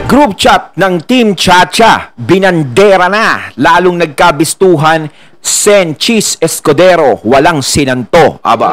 Group chat ng Team Chacha, binandera na, lalong nagkabistuhan, Sen Cheese Escudero, walang sinanto. Aba,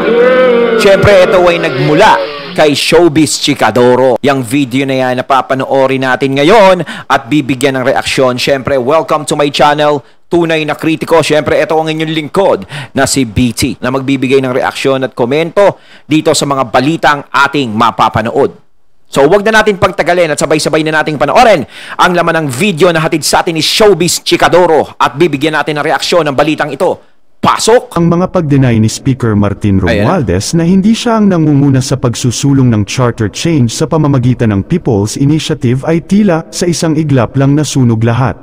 syempre ito ay nagmula kay Showbiz Chikadoro. Yang video na yan, napapanoorin natin ngayon at bibigyan ng reaksyon. Syempre, welcome to my channel, Tunay na Kritiko. Syempre, ito ang inyong lingkod na si BT na magbibigay ng reaksyon at komento dito sa mga balitang ating mapapanood. So, huwag na natin pagtagalin at sabay-sabay na nating panoorin ang laman ng video na hatid sa atin ni Showbiz Chikadoro at bibigyan natin ng reaksyon ng balitang ito. Pasok! Ang mga pag-deny ni Speaker Martin Romualdez na hindi siya ang nangunguna sa pagsusulong ng charter change sa pamamagitan ng People's Initiative ay tila sa isang iglap lang nasunog lahat.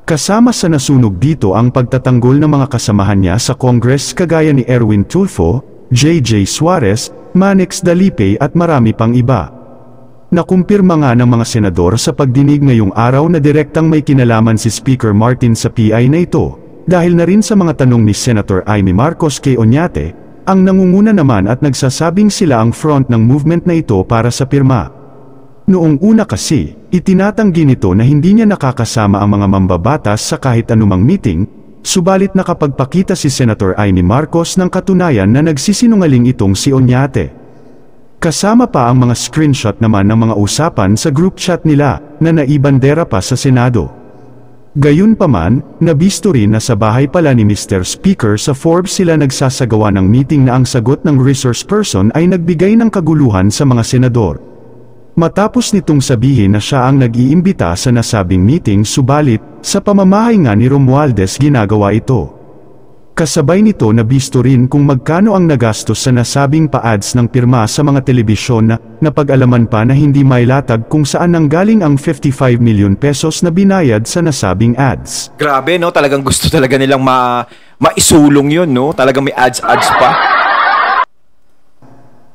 Kasama sa nasunog dito ang pagtatanggol ng mga kasamahan niya sa Congress kagaya ni Erwin Tulfo, J.J. Suarez, Manix Dalipe at marami pang iba. Nakumpirma nga ng mga senador sa pagdinig ngayong araw na direktang may kinalaman si Speaker Martin sa PI na ito, dahil na rin sa mga tanong ni Senator Amy Marcos kay Oñate, ang nangunguna naman at nagsasabing sila ang front ng movement na ito para sa pirma. Noong una kasi, itinatanggi nito na hindi niya nakakasama ang mga mambabatas sa kahit anumang meeting, subalit nakapagpakita si Senator Amy Marcos ng katunayan na nagsisinungaling itong si Oñate. Kasama pa ang mga screenshot naman ng mga usapan sa group chat nila na naibandera pa sa Senado. Gayunpaman, nabisto rin na sa bahay pala ni Mr. Speaker sa Forbes sila nagsasagawa ng meeting na ang sagot ng resource person ay nagbigay ng kaguluhan sa mga senador. Matapos nitong sabihin na siya ang nag-iimbita sa nasabing meeting subalit, sa pamamahay nga ni Romualdez ginagawa ito. Kasabay nito nabisto rin kung magkano ang nagastos sa nasabing pa-ads ng pirma sa mga telebisyon na napag-alaman pa na hindi mailatag kung saan nanggaling ang 55 milyon pesos na binayad sa nasabing ads. Grabe, no? Talagang gusto talaga nilang maisulong yun, no? Talagang may ads pa.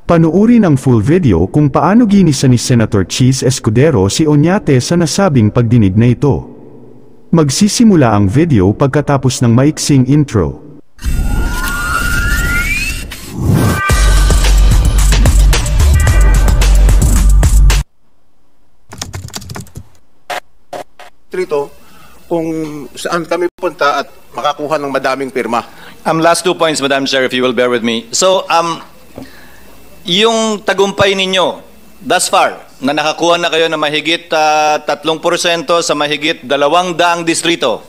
Panuorin ang full video kung paano ginisa ni Senator Cheese Escudero si Oñate sa nasabing pagdinig na ito. Magsisimula ang video pagkatapos ng maiksing intro. Trito, kung saan kami punta at makakuha ng madaming pirma. Last 2 points, Madam Chair, if you will bear with me. So, yung tagumpay ninyo, thus far, na nakakuha na kayo na mahigit 3% sa mahigit 200 distrito,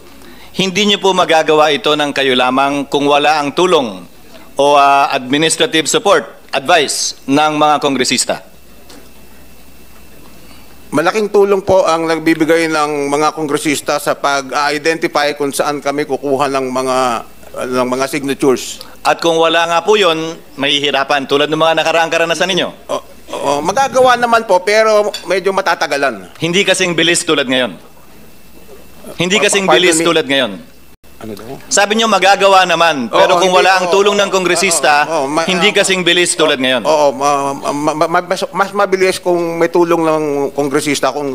hindi nyo po magagawa ito ng kayo lamang kung wala ang tulong o administrative support, advice ng mga kongresista. Malaking tulong po ang nagbibigay ng mga kongresista sa pag-identify kung saan kami kukuha ng mga signatures. At kung wala nga po yun, mahihirapan tulad ng mga nakaraang karanasan ninyo. Magagawa naman po pero medyo matatagalan. Hindi kasing bilis tulad ngayon. Hindi kasing bilis tulad ngayon. Ano daw? Sabi niyo magagawa naman, pero kung wala ang tulong ng kongresista, hindi kasing bilis tulad ngayon. Mas mabilis kung may tulong ng kongresista kung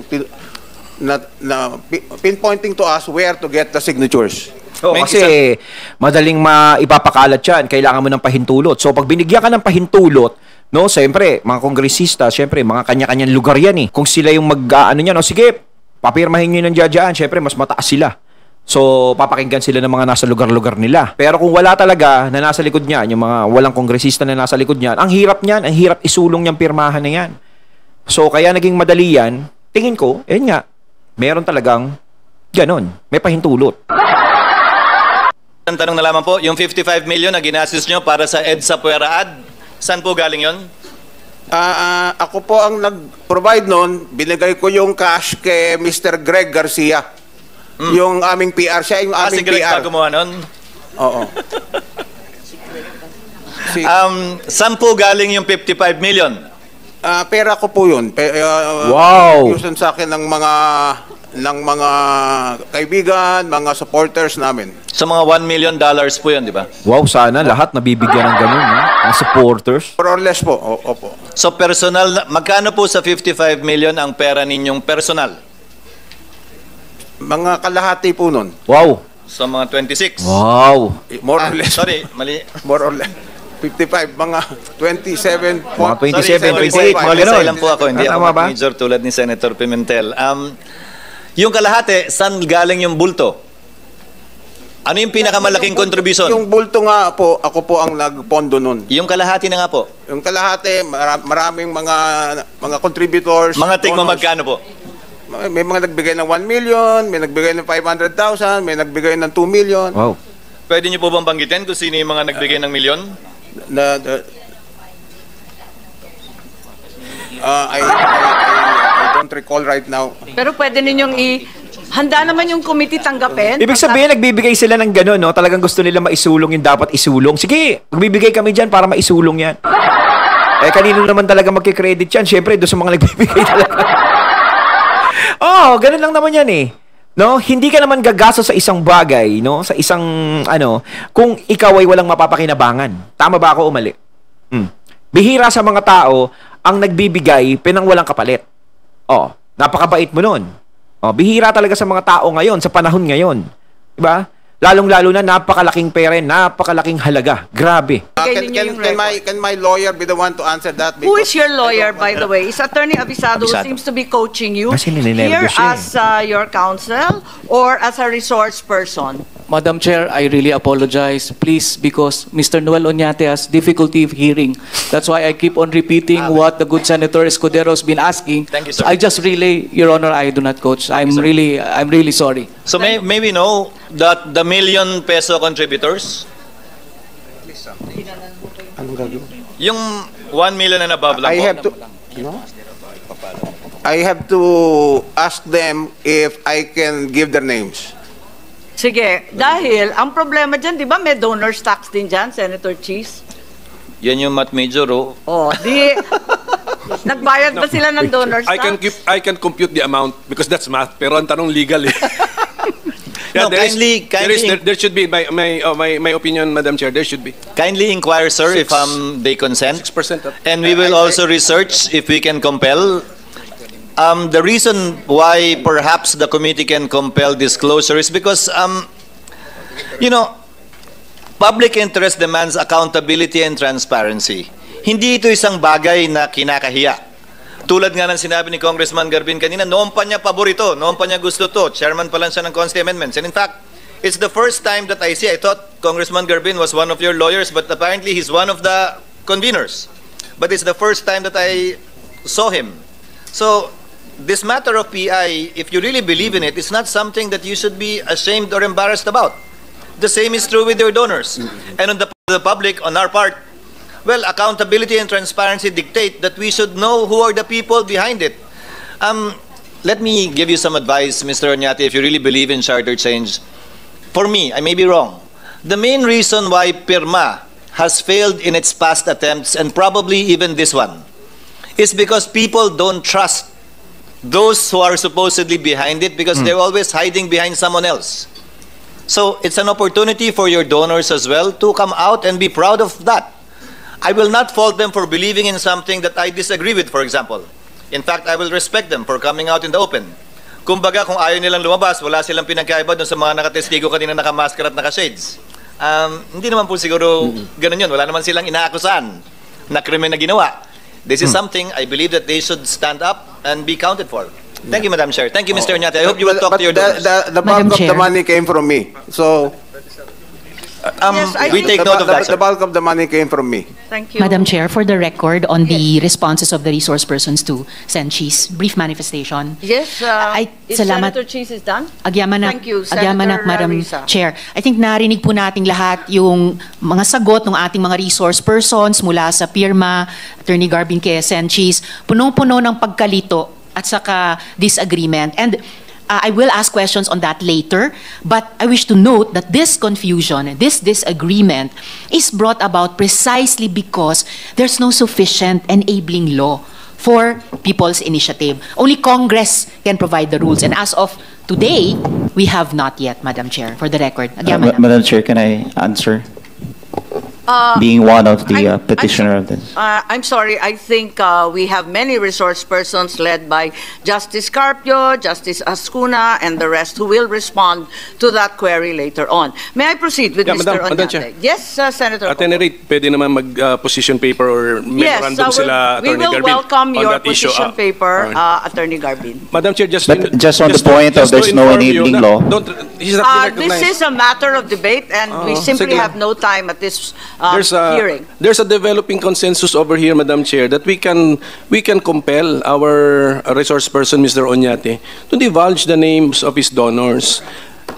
pinpointing to us where to get the signatures. Kasi madaling maipapakalat yan, kailangan mo ng pahintulot. So pag binigyan ka ng pahintulot, no, siyempre, mga kongresista, siyempre, mga kanya-kanyang lugar yan eh. Kung sila yung mag-ano niya, no, sige, papirmahin nyo ng dyan, siyempre, mas mataas sila. So, papakinggan sila ng mga nasa lugar-lugar nila. Pero kung wala talaga na nasa likod niyan, yung mga walang kongresista na nasa likod niyan, ang hirap niyan, ang hirap isulong niyang pirmahan na yan. So, kaya naging madali yan, tingin ko, nga, meron talagang ganon, may pahintulot. Ang tanong na lamang po, yung 55 million na ginastos nyo para sa EDSA Puera ad, saan po galing yon? Ako po ang nag-provide noon, binigay ko yung cash kay Mr. Greg Garcia. Yung aming PR, siya yung aming si Greg PR. pa gumawa nun? Oo. Saan po galing yung 55 million? Pera ko po yun. Wow! Yusan sa akin ng mga kaibigan, mga supporters namin. So mga $1 million po yun, di ba? Wow, sana lahat nabibigyan ng ganun, no? Ang supporters. More or less po, opo. So personal, magkano po sa 55 million ang pera ninyong personal? Mga kalahati po nun. Wow! So mga 26? Wow! More or less. Sorry, mali. More or less. 55, mga 27 Mga 27, 28, mga Sorry, ganon. lang po ako, hindi Tama ako ba? major tulad ni Senator Pimentel. Yung kalahati, saan galing yung bulto? Ano yung pinakamalaking contribution? Yung bulto nga po, ako po ang nagpondo nun. Yung kalahati na nga po. Yung kalahati, maraming mga contributors. Mga tigmo donors. magkano po? May mga nagbigay ng 1 million, may nagbigay ng 500,000, may nagbigay ng 2 million. Wow. Pwede niyo po bang banggitin kung sino yung mga nagbigay ng milyon? I don't recall right now. Pero pwede ninyong handa naman yung committee tanggapin. Ibig sabihin, nagbibigay sila ng gano'n, no? Talagang gusto nila maisulong yung dapat isulong. Sige, magbibigay kami dyan para maisulong yan. Eh, kanino naman talaga magkikredit yan? Siyempre, doon sa mga nagbibigay talaga. Ganun lang naman yan eh. No, hindi ka naman gagasto sa isang bagay, no? Sa isang kung ikaw ay walang mapapakinabangan. Tama ba ako o mali? Bihira sa mga tao ang nagbibigay pinang walang kapalit. Napakabait mo nun. Bihira talaga sa mga tao ngayon, sa panahon ngayon. 'Di ba? Lalong-lalo na napakalaking pera, napakalaking halaga. Grabe. Can my lawyer be the one to answer that? Who is your lawyer, by the way? Is Attorney Abisado who seems to be coaching you Kasi here ninenervyos siya as your counsel or as a resource person? Madam Chair, I really apologize. Please, because Mr. Noel Oñate has difficulty hearing. That's why I keep on repeating what the good Senator Escudero has been asking. Thank you, sir. I just relay, Your Honor, I do not coach. I'm really sorry. So may we know that the million peso contributors, yung 1 million and above lang po. I have to ask them if I can give their names. Sige, dahil ang problema dyan, di ba may donors tax din dyan, Senator Cheese? Yan yung mat major, Nagbayad ba sila ng donors tax? I can compute the amount because that's math. Pero ang tanong legal eh. No, kindly- there should be my opinion, Madam Chair. There should be Kindly inquire, sir, if they consent. 6%. And we will also research if we can compel. The reason why perhaps the committee can compel disclosure is because, public interest demands accountability and transparency. Hindi ito isang bagay na kinakahiya. Tulad nga ng sinabi ni Congressman Garbin kanina, noon pa niya paborito, noon pa niya gusto to. Chairman pa lang siya ng Consti Amendments. And in fact, it's the first time that I see, I thought Congressman Garbin was one of your lawyers, but apparently he's one of the conveners. But it's the first time that I saw him. So, this matter of PI, if you really believe in it, it's not something that you should be ashamed or embarrassed about. The same is true with your donors. And on the public, on our part, well, accountability and transparency dictate that we should know who are the people behind it. Let me give you some advice, Mr. Oñate, if you really believe in charter change. For me, I may be wrong. The main reason why PIRMA has failed in its past attempts, and probably even this one, is because people don't trust those who are supposedly behind it because they're always hiding behind someone else. So it's an opportunity for your donors as well to come out and be proud of that. I will not fault them for believing in something that I disagree with, for example. In fact, I will respect them for coming out in the open. Kumbaga, kung ayaw nilang lumabas, wala silang pinagkaiba dun sa mga nakatestigo kanina nakamasker at nakashades. Hindi naman po siguro ganun yun. Wala naman silang inaakusahan na krimen na ginawa. This is something I believe that they should stand up and be counted for. Thank you, Madam Chair. Thank you, Mr. Oñate. I hope you will talk to your donors. The bulk of the money came from me. So, Yes, I we think- take note of that, the sir. bulk of the money came from me. Thank you. Madam Chair, for the record, on the responses of the resource persons to Senchis, brief manifestation. Yes, is salamat. Senator Cheese is done? Agyamanak, Thank you, Agyamanak, Senator Madam Risa. Chair. I think narinig po nating lahat yung mga sagot ng ating mga resource persons mula sa PIRMA, Attorney Garbin kay Senchis, punong-puno ng pagkalito at saka disagreement. And I will ask questions on that later, but I wish to note that this confusion, this disagreement is brought about precisely because there's no sufficient enabling law for people's initiative. Only Congress can provide the rules, and as of today, we have not yet, Madam Chair, for the record. Agyamanak. Madam Chair, can I answer? being one of the I'm- petitioner of this. I'm sorry, I think we have many resource persons led by Justice Carpio, Justice Ascuna, and the rest who will respond to that query later on. May I proceed with Yeah, Mr. Madam Oñate? Chair. Yes, Senator. Attorney Reid, pwede naman mag-position paper or memorandum sila, we Attorney will Garbin, welcome on your that issue. position paper, alright. Attorney Garbin. Madam Chair, just But just on the point of to there's no inform you enabling na- law. He's not This recognized. is a matter of debate, and we simply sige. have no time at this hearing. There's a developing consensus over here, Madam Chair, that we can compel our resource person, Mr. Oñate, to divulge the names of his donors.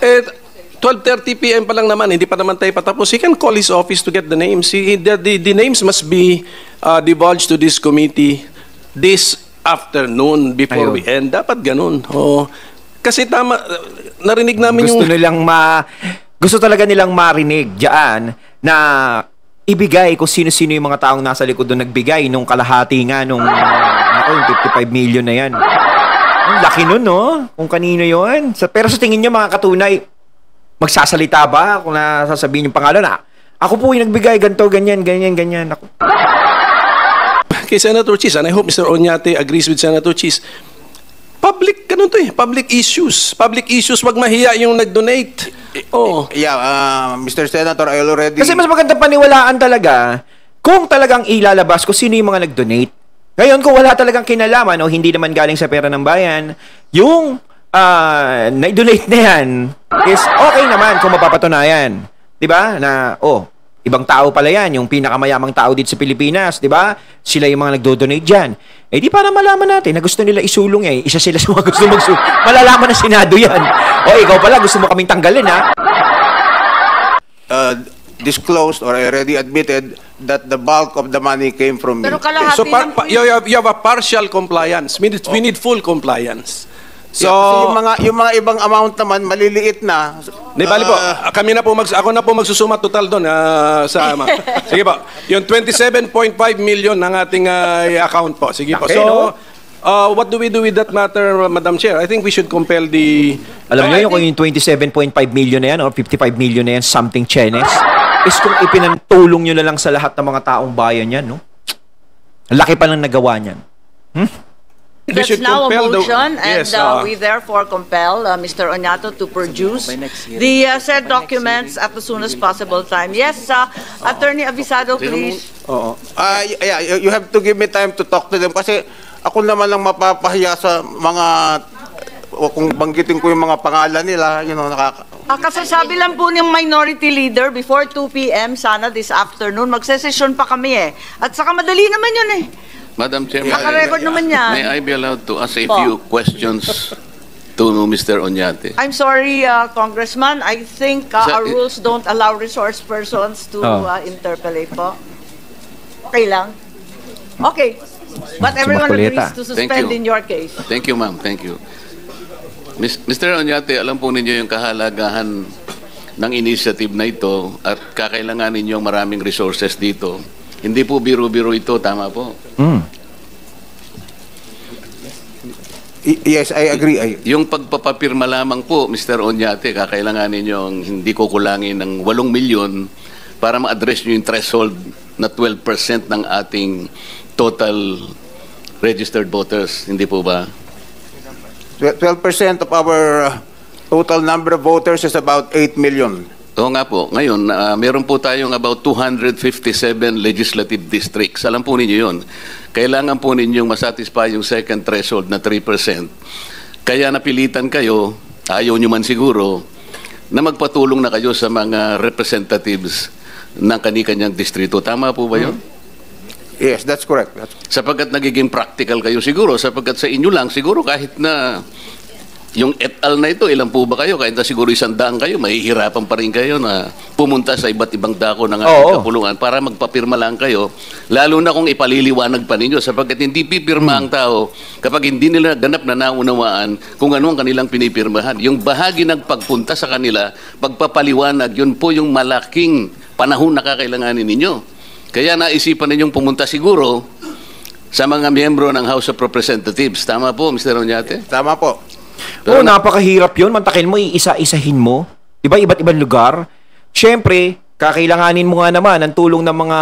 12:30 p.m. pa lang naman, hindi pa naman tayo patapos. He can call his office to get the names. The names must be divulged to this committee this afternoon before Ayun. we end. Dapat ganun. Oh. Kasi tama, narinig namin Gusto talaga nilang marinig diyan na ibigay kung sino-sino yung mga taong nasa likod doon nagbigay nung kalahati nga nung yung 55 million na yan. Ang laki nun, no? Kung kanino yon. Pero sa tingin nyo, mga katunay, magsasalita ba kung nasasabihin yung pangalan na ako po yung nagbigay, ganito, ganyan. Ako. Kay Senator Cheese, and I hope Mr. Oñate agrees with Senator Cheese, public, ganun to eh, public issues, wag mahiya yung nag-donate. Oh. Yeah, Mr. Senator, I already... Kasi mas maganda paniwalaan talaga kung talagang ilalabas kung sino yung mga nag-donate. Ngayon, kung wala talagang kinalaman o hindi naman galing sa pera ng bayan, yung na-donate na yan is okay naman kung mapapatunayan. Diba? Na, ibang tao pala yan, yung pinakamayamang tao dito sa Pilipinas, diba? Sila yung mga nagdo-donate dyan. Eh di para malaman natin na gusto nila isulong isa sila sa mga gusto magsulong. Malalaman na Senado yan. Ikaw pala, gusto mo kaming tanggalin, ha? disclosed or already admitted that the bulk of the money came from me. Pero kalahati So lang po you have a partial compliance. We need full compliance. So, Kasi yung mga ibang amount naman maliliit na. di bali po, ako na po magsusuma total doon sa sige po. Yung 27.5 million ng ating account po. Sige po. Okay, So, what do we do with that matter, Madam Chair? I think we should compel the... Alam niyo kung yung 27.5 million na yan or 55 million na yan, something chenes, is kung ipinantulong nyo na lang sa lahat ng mga taong bayan yan, no? Ang laki pa lang nagawa niyan. We That's should now a compel the- motion, and Yes, we therefore compel Mr. Oñato to produce the said documents at the soonest possible time. Yes, Attorney Avisado, please. Yeah, you have to give me time to talk to them kasi ako naman lang mapapahiya sa mga kung banggitin ko yung mga pangalan nila, Kasasabi lang po ng minority leader before 2 p.m. sana this afternoon. Magsesesyon pa kami At saka madali naman yun Madam Chair, Naka-record naman yan. may I be allowed to ask a Po. few questions to Mr. Oñate? I'm sorry, Congressman. I think our rules don't allow resource persons to interpellate po. Okay lang? Okay. But everyone Sumakuleta. agrees to Thank suspend you. in your case. Thank you, ma'am. Thank you. Mr. Oñate, alam po ninyo yung kahalagahan ng initiative na ito at kakailanganin niyo maraming resources dito. Hindi po biro-biro ito, tama po? Yes, I agree. Yung pagpapapirma lamang po, Mr. Oñate, kakailanganin niyo hindi kukulangin ng 8 milyon para ma-address niyo yung threshold na 12% ng ating total registered voters. Hindi po ba? 12% of our total number of voters is about 8 million. Oo nga po. Ngayon, meron po tayong about 257 legislative districts. Alam po ninyo yun. Kailangan po ninyong masatisfy yung second threshold na 3%. Kaya napilitan kayo, ayaw nyo man siguro, na magpatulong na kayo sa mga representatives ng kani-kanyang distrito. Tama po ba yun? Yes, that's correct. Sapagkat nagiging practical kayo siguro, sapagkat sa inyo lang, siguro kahit na yung et al na ito, ilan po ba kayo? Kahit na siguro 100 kayo, mahihirapan pa rin kayo na pumunta sa iba't ibang dako ng ating kapulungan para magpapirma lang kayo. Lalo na kung ipaliliwanag pa ninyo, sapagkat hindi pipirma ang tao kapag hindi nila ganap na naunawaan kung ano ang kanilang pinipirmahan. Yung bahagi ng pagpunta sa kanila, pagpapaliwanag, yun po yung malaking panahon na kakailanganin ninyo. Kaya naisipan ninyong pumunta siguro sa mga miyembro ng House of Representatives. Tama po, Mr. Oñate? Tama po. Napakahirap yun. Mantakin mo, iisa-isahin mo. Diba, iba't ibang lugar. Siyempre, kakailanganin mo nga naman ang tulong ng mga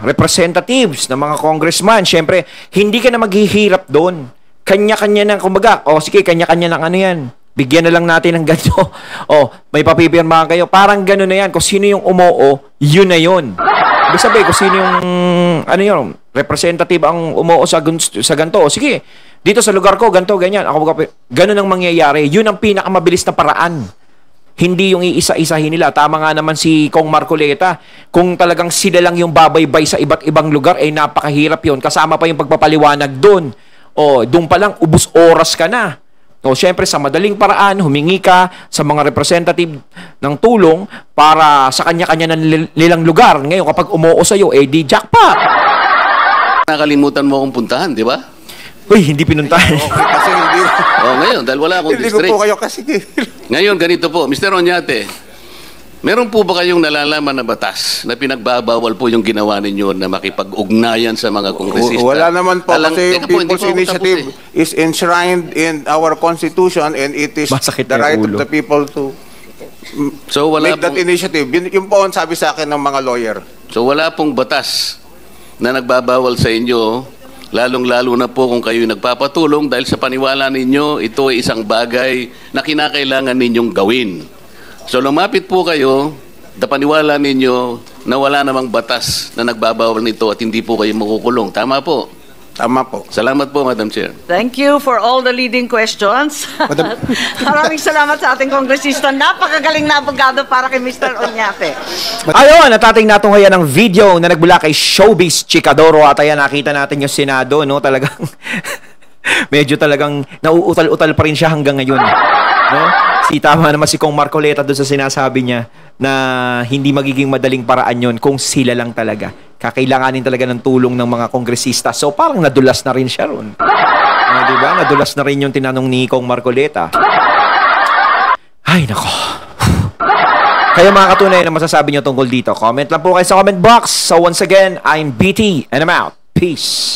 representatives, ng mga congressman. Siyempre, hindi ka na maghihirap doon. Kanya-kanya na, kumbaga, sige, kanya-kanya ng ano yan. Bigyan na lang natin ng ganito. May papipirmahan kayo. Parang gano'n na yan. Kung sino yung umoo, yun na yun. Ibig sabihin, kung sino yung, representative ang umoo sa ganito. Sige, dito sa lugar ko, ganito, ganyan. Gano'n ang mangyayari. Yun ang pinakamabilis na paraan. Hindi yung iisa-isahin nila. Tama nga naman si Kong Marcoleta. Kung talagang sila lang yung babaybay sa iba't ibang lugar, napakahirap yun. Kasama pa yung pagpapaliwanag doon. Doon pa lang, ubus oras ka na. Siyempre, sa madaling paraan, humingi ka sa mga representative ng tulong para sa kanya-kanya nilang lugar. Ngayon, kapag umuo sa'yo, di jackpot! Nakalimutan mo akong puntahan, di ba? Uy, hindi pinuntahan. Kasi hindi. Ngayon, dahil wala akong Hindi ko district. po kayo kasi. Ngayon, ganito po, Mr. Oñate, meron po ba kayong nalalaman na batas na pinagbabawal po yung ginawa ninyo na makipag-ugnayan sa mga kongresista? Wala naman po kasi teka yung po, hindi People's po ako Initiative tapos is enshrined in our Constitution and it is Masakit the na right ulo. of the people to So wala make that pong, initiative. Yung po ang sabi sa akin ng mga lawyer. so wala pong batas na nagbabawal sa inyo, lalong-lalo na po kung kayo nagpapatulong dahil sa paniwala ninyo, ito ay isang bagay na kinakailangan ninyong gawin. So lumapit po kayo, paniwala ninyo na wala namang batas na nagbabawal nito at hindi po kayo makukulong. Tama po. Tama po. Salamat po, Madam Chair. Thank you for all the leading questions. Maraming salamat sa ating kongresista. Napakagaling na abogado para kay Mr. Oñate. Ayun, at ating natunghayan ng video na nagbula kay Showbiz Chikadoro. At ayan, nakita natin yung Senado, no? Talagang, medyo talagang nauutal-utal pa rin siya hanggang ngayon. No? Tama naman si Kong Marcoleta doon sa sinasabi niya na hindi magiging madaling paraan yon kung sila lang talaga. Kakailanganin talaga ng tulong ng mga kongresista. So parang nadulas na rin siya ron. Diba? Nadulas na rin yung tinanong ni Kong Marcoleta. Ay, nako. Kayo mga katunay na masasabi nyo tungkol dito. Comment lang po kayo sa comment box. So once again, I'm BT and I'm out. Peace.